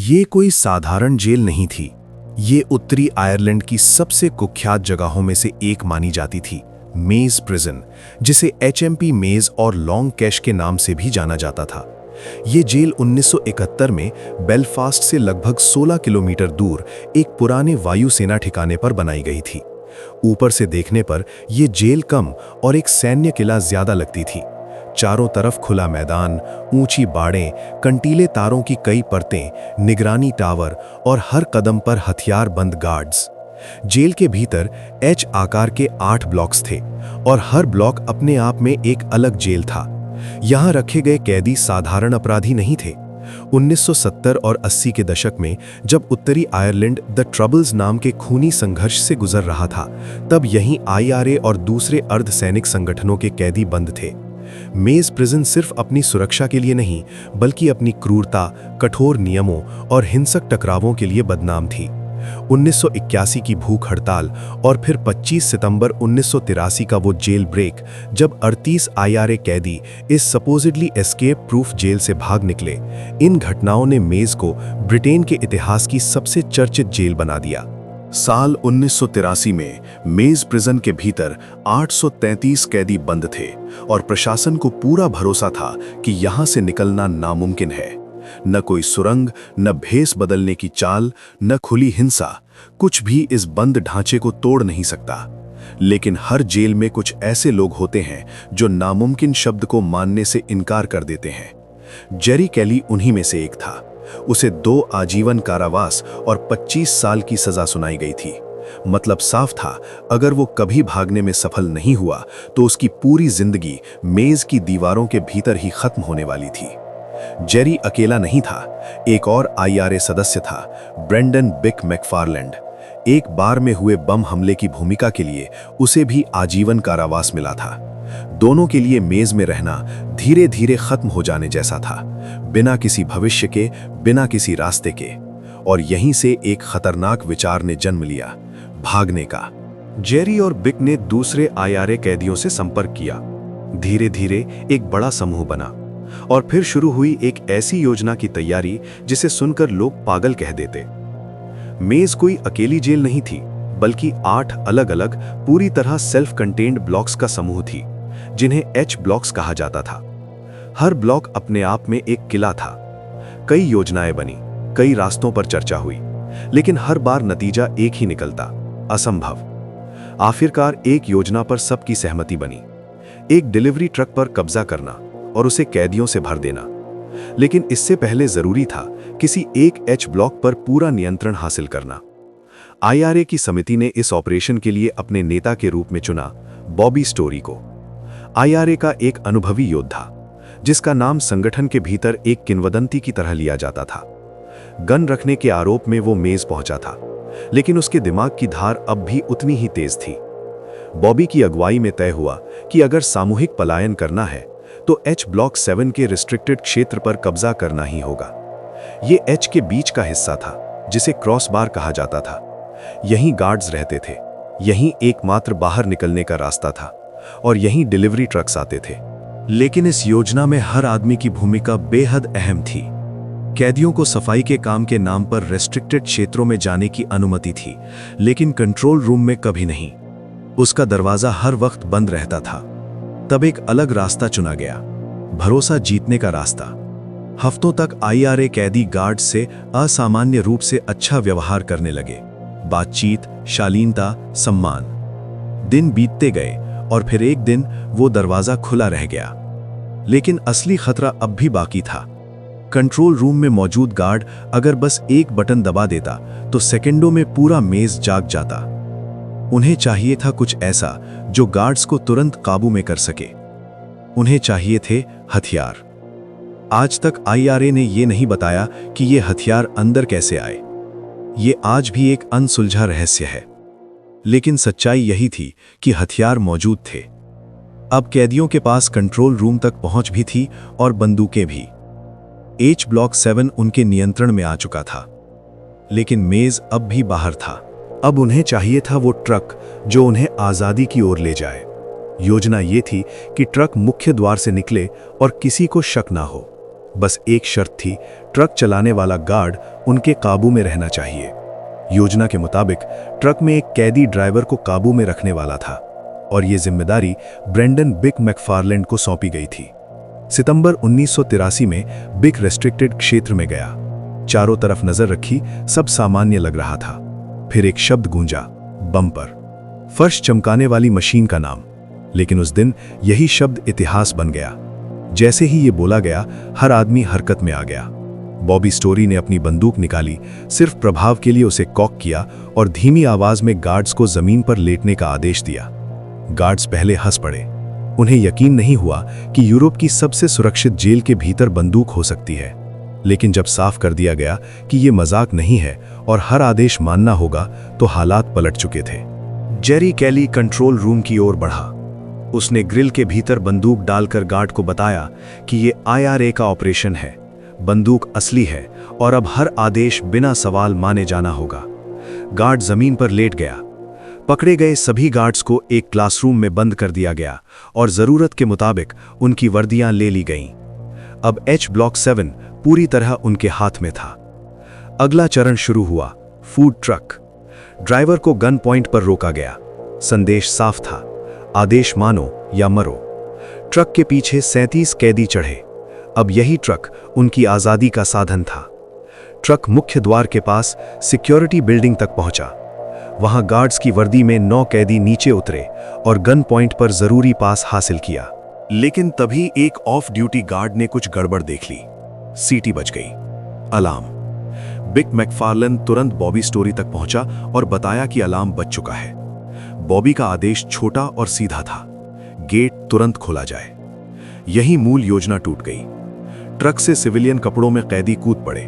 ये कोई साधारण जेल नहीं थी। ये उत्तरी आयरलैंड की सबसे कुख्यात जगहों में से एक मानी जाती थी, मेज प्रिजन, जिसे HMP मेज और लॉन्ग कैश के नाम से भी जाना जाता था। ये जेल 1971 में बेलफास्ट से लगभग 16 किलोमीटर दूर एक पुराने वायुसेना ठिकाने पर बनाई गई थी। ऊपर से देखने पर यह जेल कम और एक सैन्य किला ज्यादा लगती थी। चारों तरफ खुला मैदान, ऊंची बाड़ें, कंटीले तारों की कई परतें, निगरानी टावर और हर कदम पर हथियार बंद गार्ड्स। जेल के भीतर H आकार के 8 ब्लॉक्स थे और हर ब्लॉक अपने आप में एक अलग जेल था। यहाँ रखे गए कैदी साधारण अपराधी नहीं थे। 1970 और 80 के दशक में जब उत्तरी आयरलैंड द ट्रबल्स नाम के खूनी संघर्ष से गुजर रहा था, तब यहीं IRA और दूसरे अर्धसैनिक संगठनों के कैदी बंद थे। मेज प्रिजन सिर्फ अपनी सुरक्षा के लिए नहीं, बल्कि अपनी क्रूरता, कठोर नियमों और हिंसक टकरावों के लिए बदनाम थी। 1981 की भूख हड़ताल और फिर 25 सितंबर 1983 का वो जेल ब्रेक, जब 38 IRA कैदी इस सपोजिडली एस्केप प्रूफ जेल से भाग निकले, इन घटनाओं ने मेज को ब्रिटेन के इतिहास की सबसे चर्चित जेल बना दिया। साल 1983 में मेज प्रिजन के भीतर 833 कैदी बंद थे और प्रशासन को पूरा भरोसा था कि यहां से निकलना नामुमकिन है। न कोई सुरंग, न भेस बदलने की चाल, न खुली हिंसा, कुछ भी इस बंद ढांचे को तोड़ नहीं सकता। लेकिन हर जेल में कुछ ऐसे लोग होते हैं जो नामुमकिन शब्द को मानने से इनकार कर देते हैं। जेरी कैली उन्हीं में से एक था। उसे 2 आजीवन कारावास और 25 साल की सजा सुनाई गई थी। मतलब साफ था, अगर वो कभी भागने में सफल नहीं हुआ तो उसकी पूरी जिंदगी मेज की दीवारों के भीतर ही खत्म होने वाली थी। जेरी अकेला नहीं था, एक और IRA सदस्य था, ब्रेंडन बिक मैकफार्लैंड। एक बार में हुए बम हमले की भूमिका के लिए उसे भी आजीवन कारावास मिला था। दोनों के लिए मेज में रहना धीरे धीरे खत्म हो जाने जैसा था, बिना किसी भविष्य के, बिना किसी रास्ते के। और यहीं से एक खतरनाक विचार ने जन्म लिया, भागने का। जेरी और बिक ने दूसरे IRA कैदियों से संपर्क किया। धीरे धीरे एक बड़ा समूह बना और फिर शुरू हुई एक ऐसी योजना की तैयारी जिसे सुनकर लोग पागल कह देते। मेज कोई अकेली जेल नहीं थी, बल्कि 8 अलग अलग, पूरी तरह सेल्फ कंटेन्ड ब्लॉक्स का समूह थी, जिन्हें H ब्लॉक्स कहा जाता था। हर ब्लॉक अपने आप में एक किला था। कई योजनाएं बनी, कई रास्तों पर चर्चा हुई, लेकिन हर बार नतीजा एक ही निकलता, असंभव। आखिरकार एक योजना पर सबकी सहमति बनी, एक डिलीवरी ट्रक पर कब्जा करना और उसे कैदियों से भर देना। लेकिन इससे पहले जरूरी था किसी एक H ब्लॉक पर पूरा नियंत्रण हासिल करना। IRA की समिति ने इस ऑपरेशन के लिए अपने नेता के रूप में चुना बॉबी स्टोरी को। IRA का एक अनुभवी योद्धा, जिसका नाम संगठन के भीतर एक किंवदंती की तरह लिया जाता था। गन रखने के आरोप में वो मेज पहुंचा था, लेकिन उसके दिमाग की धार अब भी उतनी ही तेज थी। बॉबी की अगुवाई में तय हुआ कि अगर सामूहिक पलायन करना है तो H ब्लॉक 7 के रिस्ट्रिक्टेड क्षेत्र पर कब्जा करना ही होगा। ये H के बीच का हिस्सा था, जिसे क्रॉस बार कहा जाता था। यहीं गार्ड्स रहते थे, यहीं एकमात्र बाहर निकलने का रास्ता था और यहीं डिलीवरी ट्रक्स आते थे। लेकिन इस योजना में हर आदमी की भूमिका बेहद अहम थी। कैदियों को सफाई के काम के नाम पर रेस्ट्रिक्टेड क्षेत्रों में जाने की अनुमति थी, लेकिन कंट्रोल रूम में कभी नहीं। उसका दरवाजा हर वक्त बंद रहता था। तब एक अलग रास्ता चुना गया, भरोसा जीतने का रास्ता। हफ्तों तक IRA कैदी गार्ड से असामान्य रूप से अच्छा व्यवहार करने लगे। बातचीत, शालीनता, सम्मान। दिन बीतते गए और फिर एक दिन वो दरवाजा खुला रह गया। लेकिन असली खतरा अब भी बाकी था। कंट्रोल रूम में मौजूद गार्ड अगर बस एक बटन दबा देता तो सेकंडों में पूरा मेज जाग जाता। उन्हें चाहिए था कुछ ऐसा जो गार्ड्स को तुरंत काबू में कर सके। उन्हें चाहिए थे हथियार। आज तक IRA ने यह नहीं बताया कि ये हथियार अंदर कैसे आए। ये आज भी एक अनसुलझा रहस्य है। लेकिन सच्चाई यही थी कि हथियार मौजूद थे। अब कैदियों के पास कंट्रोल रूम तक पहुंच भी थी और बंदूकें भी। H ब्लॉक 7 उनके नियंत्रण में आ चुका था, लेकिन मेज अब भी बाहर था। अब उन्हें चाहिए था वो ट्रक जो उन्हें आज़ादी की ओर ले जाए। योजना ये थी कि ट्रक मुख्य द्वार से निकले और किसी को शक ना हो। बस एक शर्त थी, ट्रक चलाने वाला गार्ड उनके काबू में रहना चाहिए। योजना के मुताबिक ट्रक में एक कैदी ड्राइवर को काबू में रखने वाला था और ये जिम्मेदारी ब्रेंडन बिक मैकफार्लैंड को सौंपी गई थी। सितंबर 1983 में बिक रेस्ट्रिक्टेड क्षेत्र में गया। चारों तरफ नजर रखी, सब सामान्य लग रहा था। फिर एक शब्द गूंजा, बम्पर। फर्श चमकाने वाली मशीन का नाम। लेकिन उस दिन यही शब्द इतिहास बन गया। जैसे ही ये बोला गया, हर आदमी हरकत में आ गया। बॉबी स्टोरी ने अपनी बंदूक निकाली, सिर्फ प्रभाव के लिए उसे कॉक किया और धीमी आवाज में गार्ड्स को जमीन पर लेटने का आदेश दिया। गार्ड्स पहले हंस पड़े। उन्हें यकीन नहीं हुआ कि यूरोप की सबसे सुरक्षित जेल के भीतर बंदूक हो सकती है। लेकिन जब साफ कर दिया गया कि ये मजाक नहीं है और हर आदेश मानना होगा, तो हालात पलट चुके थे। जेरी कैली कंट्रोल रूम की ओर बढ़ा। उसने ग्रिल के भीतर बंदूक डालकर गार्ड को बताया कि ये IRA का ऑपरेशन है, बंदूक असली है और अब हर आदेश बिना सवाल माने जाना होगा। गार्ड जमीन पर लेट गया। पकड़े गए सभी गार्ड्स को एक क्लासरूम में बंद कर दिया गया और जरूरत के मुताबिक उनकी वर्दियां ले ली गईं। अब H ब्लॉक 7 पूरी तरह उनके हाथ में था। अगला चरण शुरू हुआ, फूड ट्रक। ड्राइवर को गन पॉइंट पर रोका गया। संदेश साफ था, आदेश मानो या मरो। ट्रक के पीछे 37 कैदी चढ़े। अब यही ट्रक उनकी आजादी का साधन था। ट्रक मुख्य द्वार के पास सिक्योरिटी बिल्डिंग तक पहुंचा। वहां गार्ड्स की वर्दी में 9 कैदी नीचे उतरे और गन पॉइंट पर जरूरी पास हासिल किया। लेकिन तभी एक ऑफ ड्यूटी गार्ड ने कुछ गड़बड़ देख ली। सीटी बज गई। अलार्म। बिक मैकफार्लैंड तुरंत बॉबी स्टोरी तक पहुंचा और बताया कि अलार्म बज चुका है। बॉबी का आदेश छोटा और सीधा था, गेट तुरंत खोला जाए। यही मूल योजना टूट गई। ट्रक से सिविलियन कपड़ों में कैदी कूद पड़े।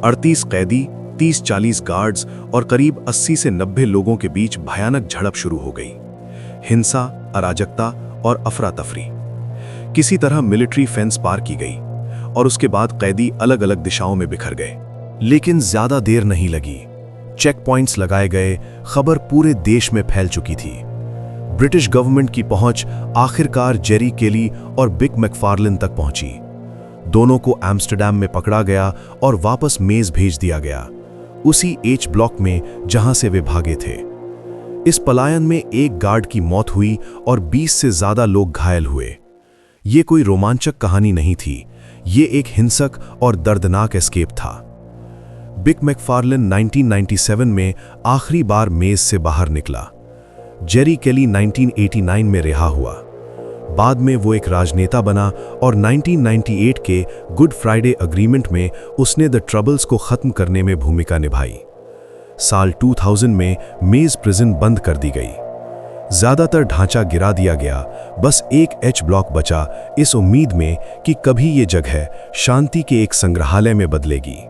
38 कैदी, 30-40 गार्ड्स और करीब 80 से 90 लोगों के बीच भयानक झड़प शुरू हो गई। हिंसा, अराजकता और अफरा तफरी। किसी तरह मिलिट्री फेंस पार की गई और उसके बाद कैदी अलग अलग दिशाओं में बिखर गए। लेकिन ज्यादा देर नहीं लगी। चेक पॉइंट्स लगाए गए, खबर पूरे देश में फैल चुकी थी। ब्रिटिश गवर्नमेंट की पहुंच आखिरकार जेरी केली और बिक मैकफार्लैंड तक पहुंची। दोनों को एम्स्टर्डम में पकड़ा गया और वापस मेज भेज दिया गया, उसी H ब्लॉक में जहां से वे भागे थे। इस पलायन में एक गार्ड की मौत हुई और 20 से ज्यादा लोग घायल हुए। ये कोई रोमांचक कहानी नहीं थी, ये एक हिंसक और दर्दनाक एस्केप था। बिक मैकफार्लैंड 1997 में आखिरी बार मेज से बाहर निकला। जेरी केली 1989 में रिहा हुआ। बाद में वो एक राजनेता बना और 1998 के गुड फ्राइडे अग्रीमेंट में उसने द ट्रबल्स को खत्म करने में भूमिका निभाई। साल 2000 में मेज प्रिजन बंद कर दी गई। ज्यादातर ढांचा गिरा दिया गया, बस एक H ब्लॉक बचा, इस उम्मीद में कि कभी ये जगह शांति के एक संग्रहालय में बदलेगी।